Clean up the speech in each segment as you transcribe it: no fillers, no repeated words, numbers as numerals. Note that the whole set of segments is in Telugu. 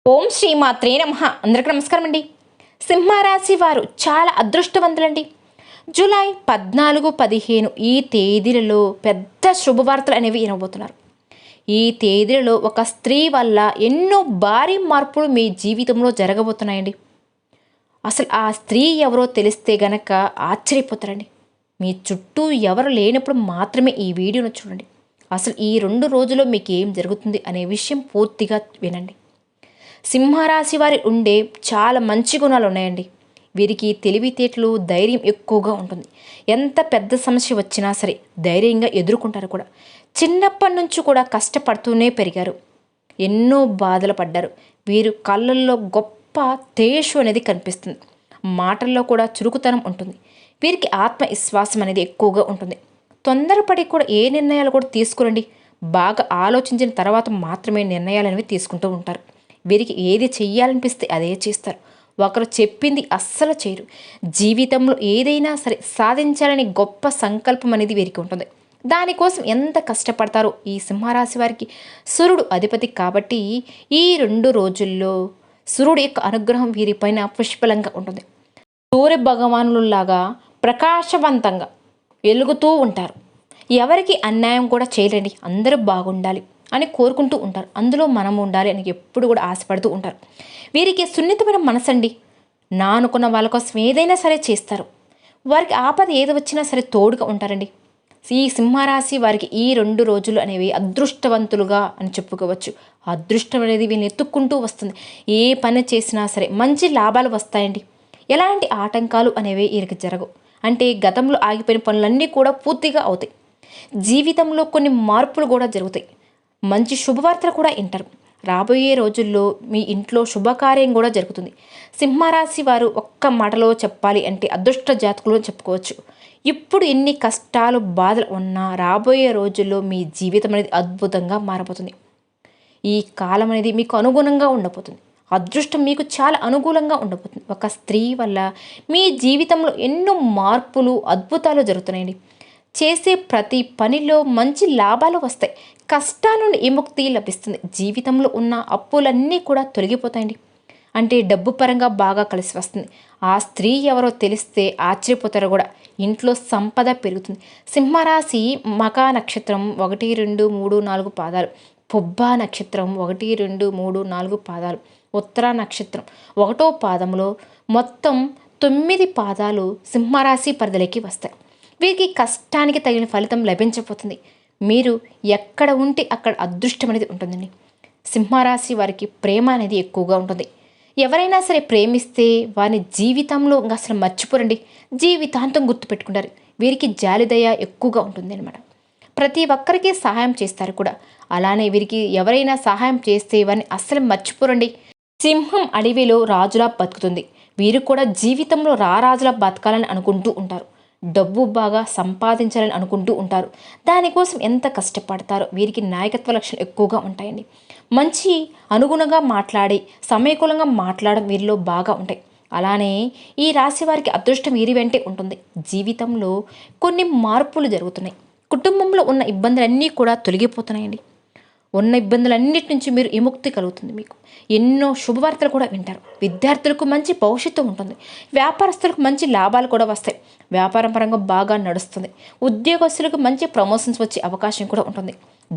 ఓం శ్రీమాత్రే నమః. అందరికీ నమస్కారం అండి. సింహరాశి వారు చాలా అదృష్టవంతులండి. జూలై 14, 15 ఈ తేదీలలో పెద్ద శుభవార్తలు అనేవి వినబోతున్నారు. ఈ తేదీలలో ఒక స్త్రీ వల్ల ఎన్నో భారీ మార్పులు మీ జీవితంలో జరగబోతున్నాయండి. అసలు ఆ స్త్రీ ఎవరో తెలిస్తే గనక ఆశ్చర్యపోతారండి. మీ చుట్టూ ఎవరు లేనప్పుడు మాత్రమే ఈ వీడియోను చూడండి. అసలు ఈ 2 రోజుల్లో మీకు ఏం జరుగుతుంది అనే విషయం పూర్తిగా వినండి. సింహరాశి వారి ఉండే చాలా మంచి గుణాలు ఉన్నాయండి. వీరికి తెలివితేటలు, ధైర్యం ఎక్కువగా ఉంటుంది. ఎంత పెద్ద సమస్య వచ్చినా సరే ధైర్యంగా ఎదుర్కొంటారు కూడా. చిన్నప్పటి నుంచి కూడా కష్టపడుతూనే పెరిగారు. ఎన్నో బాధలు పడ్డారు. వీరు కళ్ళల్లో గొప్ప తేజస్సు అనేది కనిపిస్తుంది. మాటల్లో కూడా చురుకుతనం ఉంటుంది. వీరికి ఆత్మవిశ్వాసం అనేది ఎక్కువగా ఉంటుంది. తొందరపడి కూడా ఏ నిర్ణయాలు కూడా తీసుకోరండి. బాగా ఆలోచించిన తర్వాత మాత్రమే నిర్ణయాలు అనేవి తీసుకుంటూ ఉంటారు. వీరికి ఏది చెయ్యాలనిపిస్తే అదే చేస్తారు. ఒకరు చెప్పింది అస్సలు చేయరు. జీవితంలో ఏదైనా సరే సాధించాలని గొప్ప సంకల్పం అనేది వీరికి ఉంటుంది. దానికోసం ఎంత కష్టపడతారో ఈ సింహరాశి వారికి సూర్యుడు అధిపతి కాబట్టి ఈ 2 రోజుల్లో సూర్యుడు యొక్క అనుగ్రహం వీరిపైన పుష్కలంగా ఉంటుంది. సూర్య భగవానులాగా ప్రకాశవంతంగా వెలుగుతూ ఉంటారు. ఎవరికి అన్యాయం కూడా చేయలేండి. అందరూ బాగుండాలి అని కోరుకుంటూ ఉంటారు. అందులో మనం ఉండాలి అని ఎప్పుడు కూడా ఆశపడుతూ ఉంటారు. వీరికి సున్నితమైన మనసండి. నా అనుకున్న వాళ్ళ కోసం ఏదైనా సరే చేస్తారు. వారికి ఆపద ఏది వచ్చినా సరే తోడుగా ఉంటారండి. ఈ సింహరాశి వారికి ఈ 2 రోజులు అనేవి అదృష్టవంతులుగా అని చెప్పుకోవచ్చు. అదృష్టం అనేది వీళ్ళని ఎత్తుక్కుంటూ వస్తుంది. ఏ పని చేసినా సరే మంచి లాభాలు వస్తాయండి. ఎలాంటి ఆటంకాలు అనేవి వీరికి జరగవు. అంటే గతంలో ఆగిపోయిన పనులన్నీ కూడా పూర్తిగా అవుతాయి. జీవితంలో కొన్ని మార్పులు కూడా జరుగుతాయి. మంచి శుభవార్తలు కూడా వింటారు. రాబోయే రోజుల్లో మీ ఇంట్లో శుభకార్యం కూడా జరుగుతుంది. సింహరాశి వారు ఒక్క మాటలో చెప్పాలి అంటే అదృష్ట జాతకులు చెప్పుకోవచ్చు. ఇప్పుడు ఎన్ని కష్టాలు బాధలు ఉన్నా రాబోయే రోజుల్లో మీ జీవితం అనేది అద్భుతంగా మారబోతుంది. ఈ కాలం అనేది మీకు అనుగుణంగా ఉండబోతుంది. అదృష్టం మీకు చాలా అనుకూలంగా ఉండబోతుంది. ఒక స్త్రీ వల్ల మీ జీవితంలో ఎన్నో మార్పులు, అద్భుతాలు జరుగుతున్నాయండి. చేసే ప్రతి పనిలో మంచి లాభాలు వస్తాయి. కష్టాల నుండి విముక్తి లభిస్తుంది. జీవితంలో ఉన్న అప్పులన్నీ కూడా తొలగిపోతాయండి. అంటే డబ్బు పరంగా బాగా కలిసి వస్తుంది. ఆ స్త్రీ ఎవరో తెలిస్తే ఆశ్చర్యపోతారు కూడా. ఇంట్లో సంపద పెరుగుతుంది. సింహరాశి మకా నక్షత్రం 1, 2, 3, 4 పాదాలు, పొబ్బా నక్షత్రం 1, 2, 3, 4 పాదాలు, ఉత్తర నక్షత్రం 1వ పాదంలో మొత్తం 9 పాదాలు సింహరాశి పరిధిలోకి వస్తాయి. వీరికి కష్టానికి తగిన ఫలితం లభించబోతుంది. మీరు ఎక్కడ ఉంటే అక్కడ అదృష్టం అనేది ఉంటుందండి. సింహరాశి వారికి ప్రేమ అనేది ఎక్కువగా ఉంటుంది. ఎవరైనా సరే ప్రేమిస్తే వారిని జీవితంలో ఇంకా అసలు మర్చిపోరండి. జీవితాంతం గుర్తుపెట్టుకుంటారు. వీరికి జాలిదయ ఎక్కువగా ఉంటుంది అనమాట. ప్రతి ఒక్కరికి సహాయం చేస్తారు కూడా. అలానే వీరికి ఎవరైనా సహాయం చేస్తే వారిని అస్సలు మర్చిపోరండి. సింహం అడవిలో రాజులా బతుకుతుంది. వీరు కూడా జీవితంలో రారాజులా బతకాలని అనుకుంటూ ఉంటారు. డబ్బు బాగా సంపాదించాలని అనుకుంటూ ఉంటారు. దానికోసం ఎంత కష్టపడతారో. వీరికి నాయకత్వ లక్షణాలు ఎక్కువగా ఉంటాయండి. మంచి అనుగుణంగా మాట్లాడి సమయకూలంగా మాట్లాడడం వీరిలో బాగా ఉంటాయి. అలానే ఈ రాశి వారికి అదృష్టం వీరి వెంటే ఉంటుంది. జీవితంలో కొన్ని మార్పులు జరుగుతున్నాయి. కుటుంబంలో ఉన్న ఇబ్బందులన్నీ కూడా తొలగిపోతున్నాయండి. ఉన్న ఇబ్బందులన్నిటి నుంచి మీరు విముక్తి కలుగుతుంది. మీకు ఎన్నో శుభవార్తలు కూడా వింటారు. విద్యార్థులకు మంచి భవిష్యత్తు ఉంటుంది. వ్యాపారస్తులకు మంచి లాభాలు కూడా వస్తాయి. వ్యాపారం పరంగా బాగా నడుస్తుంది. ఉద్యోగస్తులకు మంచి ప్రమోషన్స్ వచ్చే అవకాశం కూడా ఉంటుంది.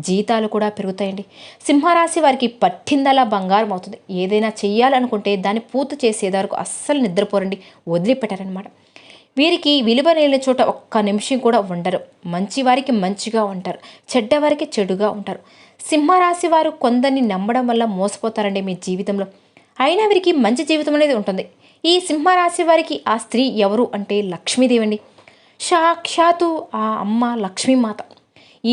జీతాలు కూడా పెరుగుతాయండి. సింహరాశి వారికి పట్టిందలా బంగారం అవుతుంది. ఏదైనా చెయ్యాలనుకుంటే దాన్ని పూర్తి చేసేదానికి అస్సలు నిద్రపోరండి, వదిలిపెట్టారనమాట. వీరికి విలువ లేని చోట ఒక్క నిమిషం కూడా ఉండరు. మంచివారికి మంచిగా ఉంటారు, చెడ్డవారికి చెడుగా ఉంటారు. సింహరాశి వారు కొందరిని నమ్మడం వల్ల మోసపోతారండి మీ జీవితంలో. అయినా వీరికి మంచి జీవితం అనేది ఉంటుంది. ఈ సింహరాశి వారికి ఆ స్త్రీ ఎవరు అంటే లక్ష్మీదేవి అండి. సాక్షాత్తు ఆ అమ్మ లక్ష్మీమాత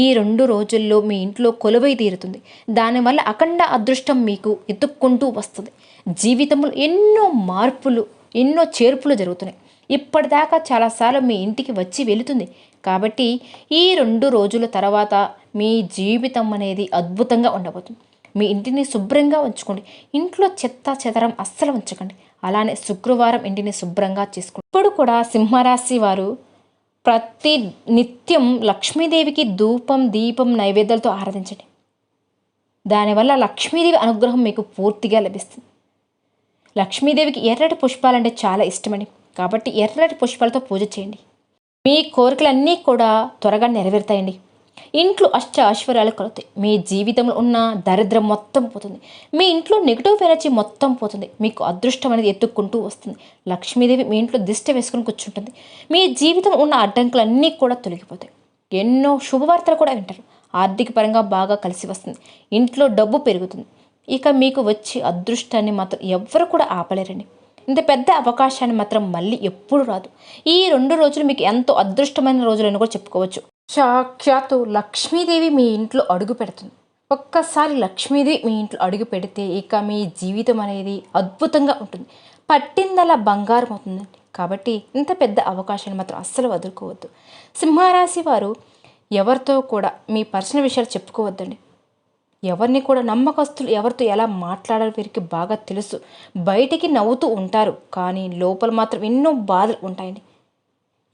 ఈ 2 రోజుల్లో మీ ఇంట్లో కొలువై తీరుతుంది. దానివల్ల అఖండ అదృష్టం మీకు ఎత్తుక్కుంటూ వస్తుంది. జీవితంలో ఎన్నో మార్పులు, ఎన్నో చేర్పులు జరుగుతున్నాయి. ఇప్పటిదాకా చాలాసార్లు మీ ఇంటికి వచ్చి వెళుతుంది. కాబట్టి ఈ 2 రోజుల తర్వాత మీ జీవితం అనేది అద్భుతంగా ఉండబోతుంది. మీ ఇంటిని శుభ్రంగా ఉంచుకోండి. ఇంట్లో చెత్త చెదరం అస్సలు ఉంచకండి. అలానే శుక్రవారం ఇంటిని శుభ్రంగా చేసుకోండి. ఇప్పుడు కూడా సింహరాశి వారు ప్రతి నిత్యం లక్ష్మీదేవికి ధూపం, దీపం, నైవేద్యాలతో ఆరాధించండి. దానివల్ల లక్ష్మీదేవి అనుగ్రహం మీకు పూర్తిగా లభిస్తుంది. లక్ష్మీదేవికి ఎర్రటి పుష్పాలంటే చాలా ఇష్టమండి. కాబట్టి ఎర్రటి పుష్పాలతో పూజ చేయండి. మీ కోరికలన్నీ కూడా త్వరగా నెరవేరుతాయండి. ఇంట్లో అష్ట ఐశ్వర్యాలు కలుగుతాయి. మీ జీవితంలో ఉన్న దరిద్రం మొత్తం పోతుంది. మీ ఇంట్లో నెగిటివ్ ఎనర్జీ మొత్తం పోతుంది. మీకు అదృష్టం అనేది ఎత్తుక్కుంటూ వస్తుంది. లక్ష్మీదేవి మీ ఇంట్లో దిష్టి వేసుకుని కూర్చుంటుంది. మీ జీవితం ఉన్న అడ్డంకులన్నీ కూడా తొలగిపోతాయి. ఎన్నో శుభవార్తలు కూడా వింటారు. ఆర్థిక పరంగా బాగా కలిసి వస్తుంది. ఇంట్లో డబ్బు పెరుగుతుంది. ఇక మీకు వచ్చే అదృష్టాన్ని మాత్రం ఎవ్వరు కూడా ఆపలేరండి. ఇంత పెద్ద అవకాశాన్ని మాత్రం మళ్ళీ ఎప్పుడు రాదు. ఈ 2 రోజులు మీకు ఎంతో అదృష్టమైన రోజులని కూడా చెప్పుకోవచ్చు. సాక్షాత్తు లక్ష్మీదేవి మీ ఇంట్లో అడుగు పెడుతుంది. ఒక్కసారి లక్ష్మీదేవి మీ ఇంట్లో అడుగు పెడితే ఇక మీ జీవితం అనేది అద్భుతంగా ఉంటుంది. పట్టిందలా బంగారం అవుతుందండి. కాబట్టి ఇంత పెద్ద అవకాశాన్ని మాత్రం అస్సలు వదులుకోవద్దు. సింహరాశి వారు ఎవరితో కూడా మీ పర్సనల్ విషయాలు చెప్పుకోవద్దండి. ఎవరిని కూడా నమ్మకస్తులు ఎవరితో ఎలా మాట్లాడాలో వీరికి బాగా తెలుసు. బయటికి నవ్వుతూ ఉంటారు, కానీ లోపల మాత్రం ఎన్నో బాధలు ఉంటాయండి.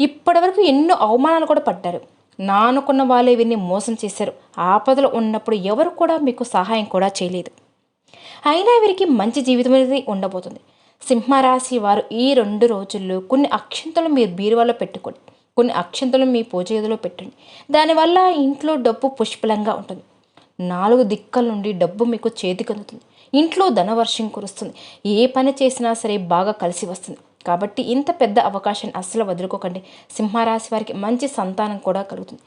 ఇప్పటివరకు ఎన్నో అవమానాలు కూడా పడ్డారు. నా అనుకున్న వాళ్ళే వీరిని మోసం చేశారు. ఆపదలో ఉన్నప్పుడు ఎవరు కూడా మీకు సహాయం కూడా చేయలేదు. అయినా వీరికి మంచి జీవితం అనేది ఉండబోతుంది. సింహరాశి వారు ఈ 2 రోజుల్లో కొన్ని అక్షంతలు మీరు బీరువాలో పెట్టుకోండి. కొన్ని అక్షంతలు మీ పూజ గదిలో పెట్టండి. దానివల్ల ఇంట్లో డబ్బు పుష్కలంగా ఉంటుంది. 4 దిక్కల నుండి డబ్బు మీకు చేతికి అందుతుంది. ఇంట్లో ధనవర్షం కురుస్తుంది. ఏ పని చేసినా సరే బాగా కలిసి వస్తుంది. కాబట్టి ఇంత పెద్ద అవకాశాన్ని అస్సలు వదులుకోకండి. సింహరాశి వారికి మంచి సంతానం కూడా కలుగుతుంది.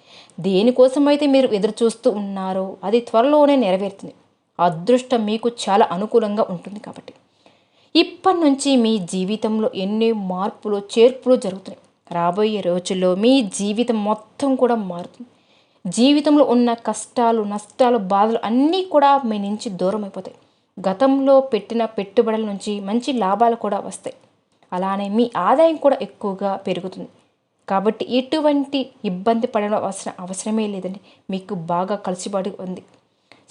దేనికోసమైతే మీరు ఎదురు చూస్తూ ఉన్నారో అది త్వరలోనే నెరవేరుతుంది. అదృష్టం మీకు చాలా అనుకూలంగా ఉంటుంది. కాబట్టి ఇప్పటి నుంచి మీ జీవితంలో ఎన్నో మార్పులు చేర్పులు జరుగుతున్నాయి. రాబోయే రోజుల్లో మీ జీవితం మొత్తం కూడా మారుతుంది. జీవితంలో ఉన్న కష్టాలు, నష్టాలు, బాధలు అన్నీ కూడా మీ నుంచి దూరం అయిపోతాయి. గతంలో పెట్టిన పెట్టుబడుల నుంచి మంచి లాభాలు కూడా వస్తాయి. అలానే మీ ఆదాయం కూడా ఎక్కువగా పెరుగుతుంది. కాబట్టి ఎటువంటి ఇబ్బంది పడడం అవసరమే లేదండి. మీకు బాగా కలిసిబడి ఉంది.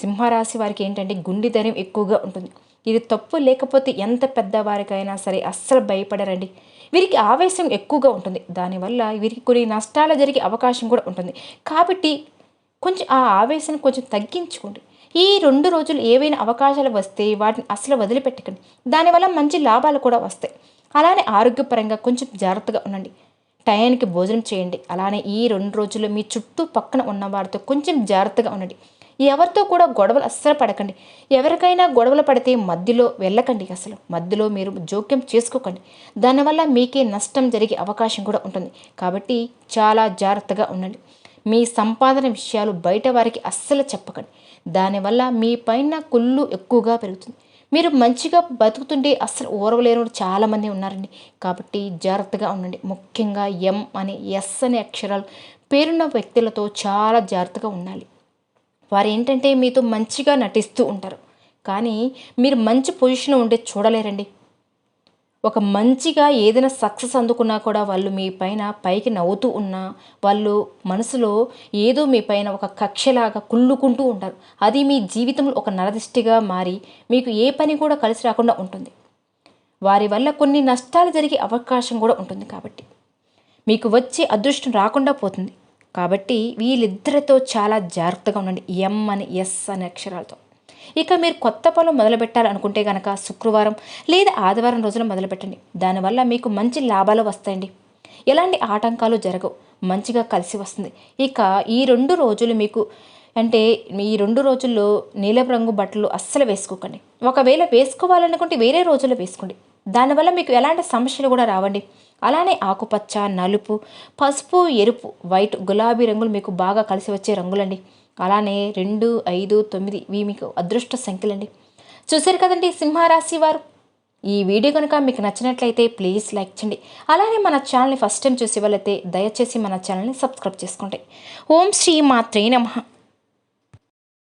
సింహరాశి వారికి ఏంటంటే గుండె ధైర్యం ఎక్కువగా ఉంటుంది. ఇది తప్పు లేకపోతే ఎంత పెద్దవారికైనా సరే అస్సలు భయపడరండి. వీరికి ఆవేశం ఎక్కువగా ఉంటుంది. దానివల్ల వీరికి కొన్ని నష్టాలు జరిగే అవకాశం కూడా ఉంటుంది. కాబట్టి కొంచెం ఆ ఆవేశాన్ని కొంచెం తగ్గించుకోండి. ఈ 2 రోజులు ఏవైనా అవకాశాలు వస్తే వాటిని అసలు వదిలిపెట్టకండి. దానివల్ల మంచి లాభాలు కూడా వస్తాయి. అలానే ఆరోగ్యపరంగా కొంచెం జాగ్రత్తగా ఉండండి. టయానికి భోజనం చేయండి. అలానే ఈ 2 రోజుల్లో మీ చుట్టూ పక్కన ఉన్న వారితో కొంచెం జాగ్రత్తగా ఉండండి. ఎవరితో కూడా గొడవలు అస్సలు పడకండి. ఎవరికైనా గొడవలు పడితే మధ్యలో వెళ్ళకండి. అసలు మధ్యలో మీరు జోక్యం చేసుకోకండి. దానివల్ల మీకే నష్టం జరిగే అవకాశం కూడా ఉంటుంది. కాబట్టి చాలా జాగ్రత్తగా ఉండండి. మీ సంపాదన విషయాలు బయట వారికి అస్సలు చెప్పకండి. దానివల్ల మీ పైన కుళ్ళు ఎక్కువగా పెరుగుతుంది. మీరు మంచిగా బతుకుతుంటే అస్సలు ఓర్వలేని చాలామంది ఉన్నారండి. కాబట్టి జాగ్రత్తగా ఉండండి. ముఖ్యంగా ఎం అనే ఎస్ అనే అక్షరాలు పేరున్న వ్యక్తులతో చాలా జాగ్రత్తగా ఉండాలి. వారు ఏంటంటే మీతో మంచిగా నటిస్తూ ఉంటారు, కానీ మీరు మంచి పొజిషన్ ఉండే చూడలేరండి. ఒక మంచిగా ఏదైనా సక్సెస్ అందుకున్నా కూడా వాళ్ళు మీ పైన పైకి నవ్వుతూ ఉన్నా వాళ్ళు మనసులో ఏదో మీ పైన ఒక కక్షలాగా కుళ్ళుకుంటూ ఉంటారు. అది మీ జీవితంలో ఒక నరదిష్టిగా మారి మీకు ఏ పని కూడా కలిసి రాకుండా ఉంటుంది. వారి వల్ల కొన్ని నష్టాలు జరిగే అవకాశం కూడా ఉంటుంది. కాబట్టి మీకు వచ్చే అదృష్టం రాకుండా పోతుంది. కాబట్టి వీళ్ళిద్దరితో చాలా జాగ్రత్తగా ఉండండి. ఎం అని ఎస్ అనే అక్షరాలతో. ఇక మీరు కొత్త పనులు మొదలుపెట్టాలనుకుంటే కనుక శుక్రవారం లేదా ఆదివారం రోజున మొదలుపెట్టండి. దానివల్ల మీకు మంచి లాభాలు వస్తాయండి. ఎలాంటి ఆటంకాలు జరగవు. మంచిగా కలిసి వస్తుంది. ఇక ఈ 2 రోజులు మీకు అంటే ఈ 2 రోజుల్లో నీలం రంగు బట్టలు అస్సలు వేసుకోకండి. ఒకవేళ వేసుకోవాలనుకుంటే వేరే రోజుల్లో వేసుకోండి. దానివల్ల మీకు ఎలాంటి సమస్యలు కూడా రావండి. అలానే ఆకుపచ్చ, నలుపు, పసుపు, ఎరుపు, వైట్, గులాబీ రంగులు మీకు బాగా కలిసి వచ్చే రంగులండి. అలానే 2, 5, 9 ఇవి మీకు అదృష్ట సంఖ్యలండి. చూసారు కదండి సింహరాశి వారు. ఈ వీడియో కనుక మీకు నచ్చినట్లయితే ప్లీజ్ లైక్ చేయండి. అలానే మన ఛానల్ని ఫస్ట్ టైం చూసే వాళ్ళైతే దయచేసి మన ఛానల్ని సబ్స్క్రైబ్ చేసుకోండి. ఓం శ్రీ మాత్రే నమః.